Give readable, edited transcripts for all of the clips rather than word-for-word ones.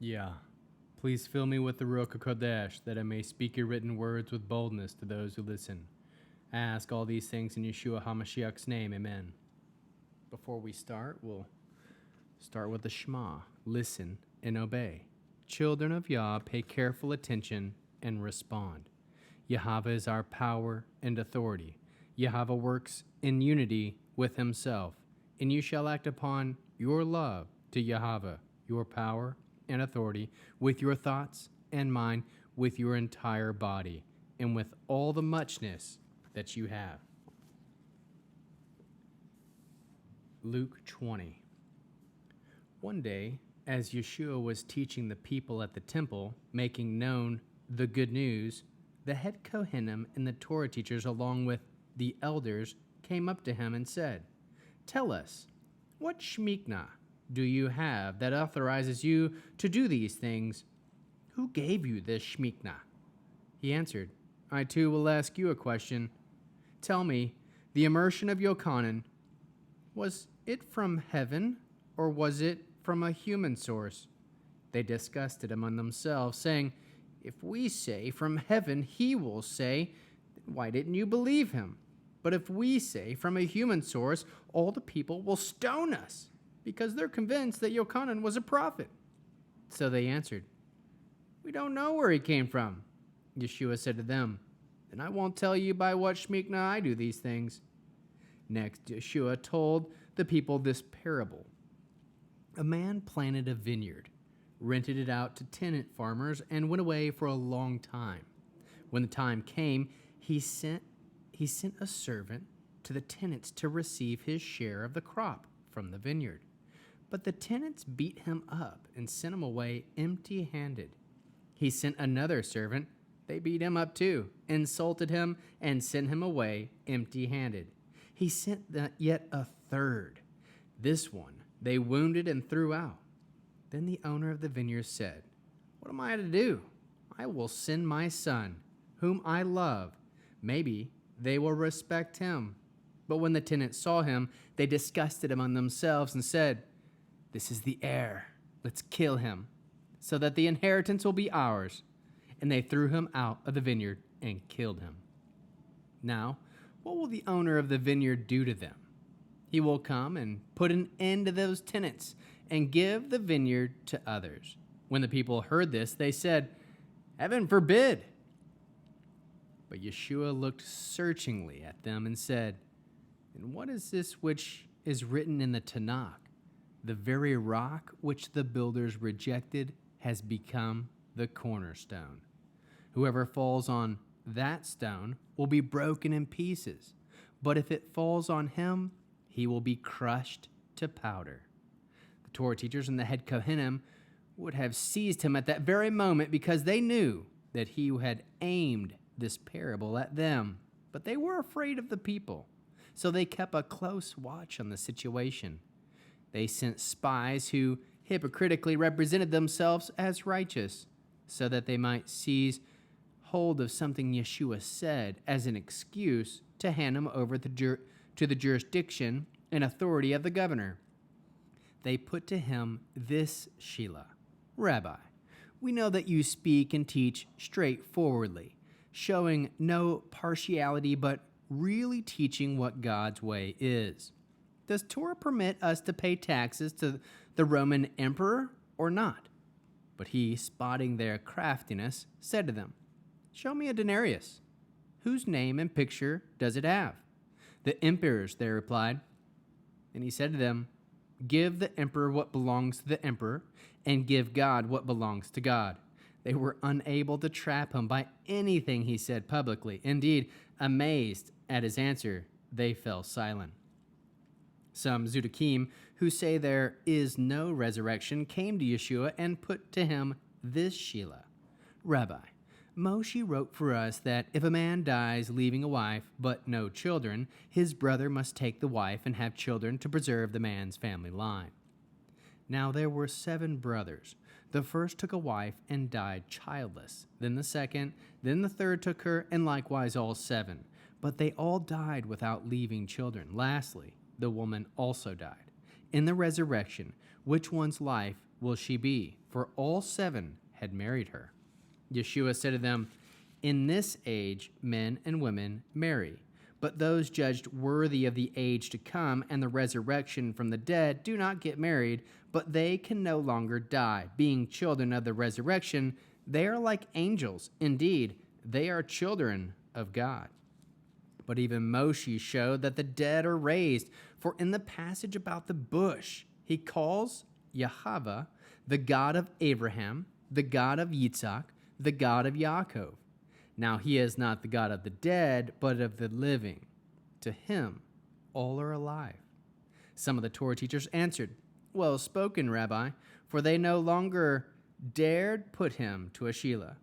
Yeah. Please fill me with the Ruach HaKodesh, that I may speak your written words with boldness to those who listen. I ask all these things in Yeshua HaMashiach's name. Amen. Before we start, we'll start with the Shema. Listen and obey. Children of Yah, pay careful attention and respond. Yahweh is our power and authority. Yahweh works in unity with himself, and you shall act upon your love to Yahweh, your power and authority, with your thoughts and mind, with your entire body, and with all the muchness that you have. Luke 20. One day, as Yeshua was teaching the people at the temple, making known the good news, the head Kohanim and the Torah teachers, along with the elders, came up to him and said, "Tell us, what shmikna do you have that authorizes you to do these things? Who gave you this shmikna?" He answered, "I too will ask you a question. Tell me, the immersion of Yochanan, was it from heaven, or was it from a human source?" They discussed it among themselves, saying, "If we say from heaven, he will say, why didn't you believe him? But if we say from a human source, all the people will stone us, because they're convinced that Yochanan was a prophet." So they answered, "We don't know where he came from." Yeshua said to them, "Then I won't tell you by what shmikna I do these things." Next, Yeshua told the people this parable. A man planted a vineyard, rented it out to tenant farmers, and went away for a long time. When the time came, he sent a servant to the tenants to receive his share of the crop from the vineyard. But the tenants beat him up and sent him away empty-handed. He sent another servant. They beat him up too, insulted him, and sent him away empty-handed. He sent yet a third. This one they wounded and threw out. Then the owner of the vineyard said, "What am I to do? I will send my son, whom I love. Maybe they will respect him." But when the tenants saw him, they discussed it among themselves and said, "This is the heir. Let's kill him, so that the inheritance will be ours." And they threw him out of the vineyard and killed him. Now, what will the owner of the vineyard do to them? He will come and put an end to those tenants and give the vineyard to others. When the people heard this, they said, "Heaven forbid." But Yeshua looked searchingly at them and said, "And what is this which is written in the Tanakh? The very rock which the builders rejected has become the cornerstone. Whoever falls on that stone will be broken in pieces, but if it falls on him, he will be crushed to powder." The Torah teachers and the head Kohanim would have seized him at that very moment, because they knew that he had aimed this parable at them. But they were afraid of the people, so they kept a close watch on the situation. They sent spies who hypocritically represented themselves as righteous, so that they might seize hold of something Yeshua said as an excuse to hand him over to the jurisdiction and authority of the governor. They put to him this Shelah, "Rabbi, we know that you speak and teach straightforwardly, showing no partiality, but really teaching what God's way is. Does Torah permit us to pay taxes to the Roman emperor or not?" But he, spotting their craftiness, said to them, "Show me a denarius. Whose name and picture does it have?" "The emperor's," they replied. And he said to them, "Give the emperor what belongs to the emperor, and give God what belongs to God." They were unable to trap him by anything he said publicly. Indeed, amazed at his answer, they fell silent. Some Zudakim, who say there is no resurrection, came to Yeshua and put to him this Shelah, "Rabbi, Moshe wrote for us that if a man dies leaving a wife but no children, his brother must take the wife and have children to preserve the man's family line. Now there were 7 brothers. The first took a wife and died childless. Then the second, then the third took her, and likewise all 7. But they all died without leaving children. Lastly, the woman also died. In the resurrection, which one's life will she be? for all 7 had married her. Yeshua said to them, "In this age, men and women marry, but those judged worthy of the age to come and the resurrection from the dead do not get married, but they can no longer die. Being children of the resurrection, they are like angels. Indeed, they are children of God." But even Moshe showed that the dead are raised, for in the passage about the bush, he calls Yahweh the God of Abraham, the God of Yitzhak, the God of Yaakov. Now he is not the God of the dead, but of the living. To him, all are alive. Some of the Torah teachers answered, "Well spoken, Rabbi, for they no longer dared put him to a Shelah."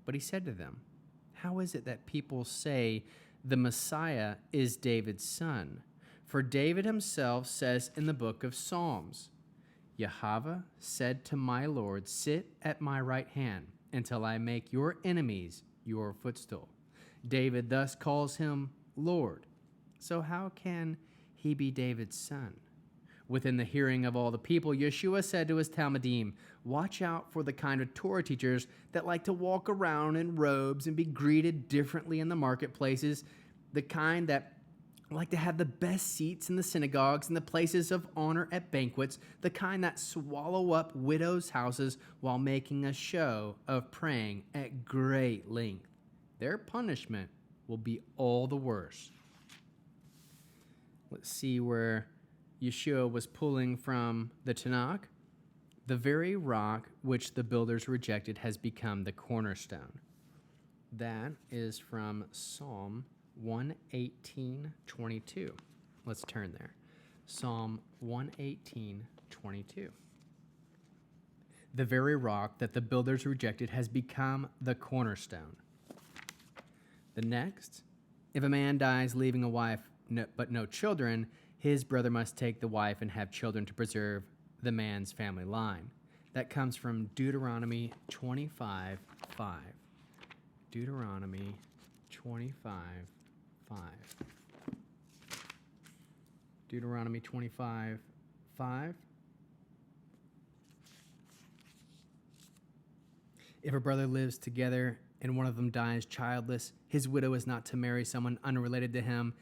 But he said to them, "How is it that people say the Messiah is David's son? For David himself says in the book of Psalms, 'Yahweh said to my Lord, sit at my right hand until I make your enemies your footstool.' David thus calls him Lord. So how can he be David's son?" Within the hearing of all the people, Yeshua said to his Talmudim, "Watch out for the kind of Torah teachers that like to walk around in robes and be greeted differently in the marketplaces, the kind that like to have the best seats in the synagogues and the places of honor at banquets, the kind that swallow up widows' houses while making a show of praying at great length. Their punishment will be all the worse." Let's see where Yeshua was pulling from the Tanakh. "The very rock which the builders rejected has become the cornerstone." That is from Psalm 118:22. Let's turn there. Psalm 118:22. "The very rock that the builders rejected has become the cornerstone." The next, "If a man dies leaving a wife but no children, his brother must take the wife and have children to preserve the man's family line." That comes from Deuteronomy 25:5. Deuteronomy 25:5. Deuteronomy 25:5. "If a brother lives together and one of them dies childless, his widow is not to marry someone unrelated to him.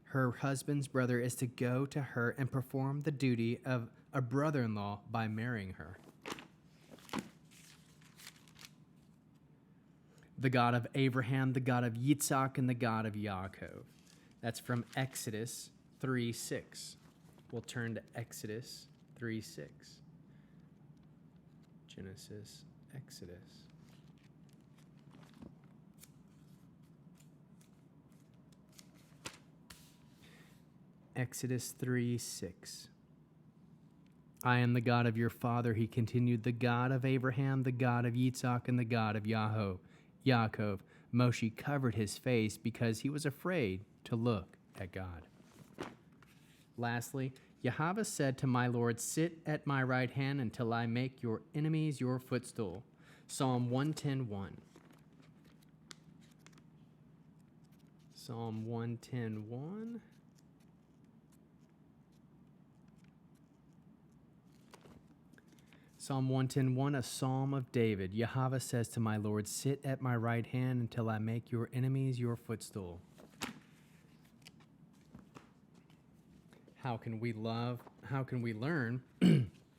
Her husband's brother is to go to her and perform the duty of a brother-in-law by marrying her." "The God of Abraham, the God of Yitzhak, and the God of Yaakov." That's from Exodus 3:6. We'll turn to Exodus 3:6. Genesis, Exodus. Exodus 3:6. "I am the God of your father," he continued, "the God of Abraham, the God of Yitzhak, and the God of Yaakov." Moshe covered his face because he was afraid to look at God. Lastly, "Yahweh said to my Lord, sit at my right hand until I make your enemies your footstool." Psalm 110:1. Psalm 110:1. Psalm 110:1, a psalm of David. "Yahweh says to my Lord, sit at my right hand until I make your enemies your footstool." How can we learn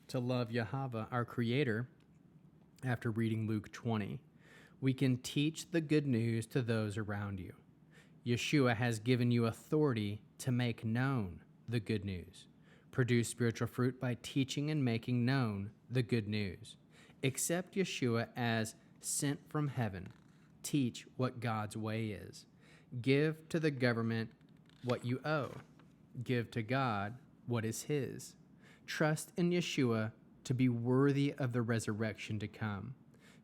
to love Yahweh, our Creator, after reading Luke 20? We can teach the good news to those around you. Yeshua has given you authority to make known the good news. Produce spiritual fruit by teaching and making known the good news. Accept Yeshua as sent from heaven. Teach what God's way is. Give to the government what you owe. Give to God what is his. Trust in Yeshua to be worthy of the resurrection to come.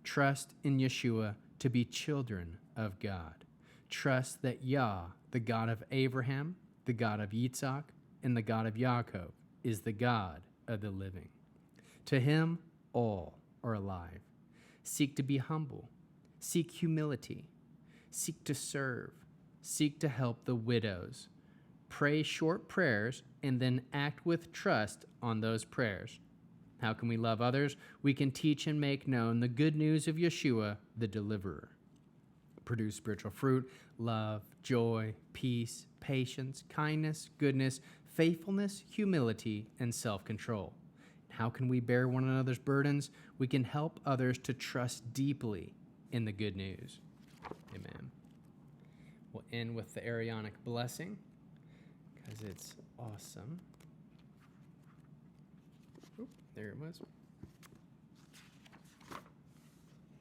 Trust in Yeshua to be children of God. Trust that Yah, the God of Abraham, the God of Yitzhak, and the God of Yaakov, is the God of the living. To him, all are alive. Seek to be humble. Seek humility. Seek to serve. Seek to help the widows. Pray short prayers and then act with trust on those prayers. How can we love others? We can teach and make known the good news of Yeshua, the deliverer. Produce spiritual fruit, love, joy, peace, patience, kindness, goodness, faithfulness, humility, and self-control. How can we bear one another's burdens? We can help others to trust deeply in the good news. Amen. We'll end with the Arianic blessing because it's awesome. Oop, there it was.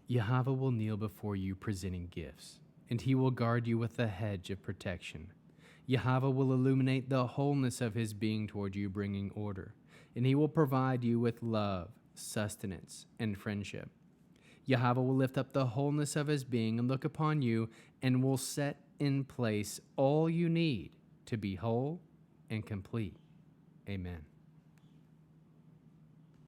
Yahweh will kneel before you presenting gifts, and he will guard you with a hedge of protection. Yahweh will illuminate the wholeness of his being toward you, bringing order, and he will provide you with love, sustenance, and friendship. Yahweh will lift up the wholeness of his being and look upon you, and will set in place all you need to be whole and complete. Amen.